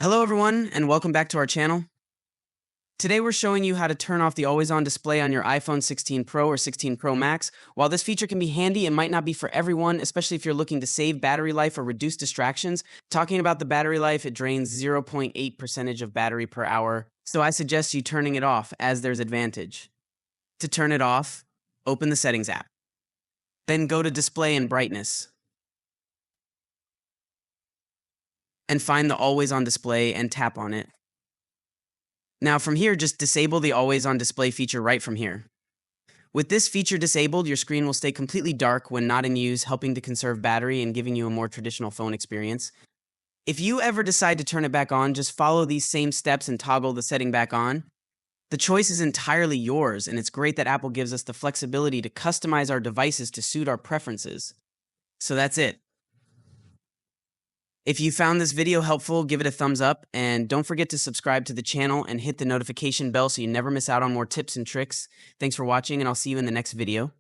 Hello everyone, and welcome back to our channel. Today we're showing you how to turn off the always on display on your iPhone 16 Pro or 16 Pro Max. While this feature can be handy, it might not be for everyone, especially if you're looking to save battery life or reduce distractions. Talking about the battery life, it drains 0.8% of battery per hour, so I suggest you turning it off as there's advantage. To turn it off, open the Settings app. Then go to Display and Brightness. And find the always on display and tap on it. Now from here, just disable the always on display feature right from here. With this feature disabled, your screen will stay completely dark when not in use, helping to conserve battery and giving you a more traditional phone experience. If you ever decide to turn it back on, just follow these same steps and toggle the setting back on. The choice is entirely yours, and it's great that Apple gives us the flexibility to customize our devices to suit our preferences. So that's it. If you found this video helpful, give it a thumbs up, and don't forget to subscribe to the channel and hit the notification bell so you never miss out on more tips and tricks. Thanks for watching, and I'll see you in the next video.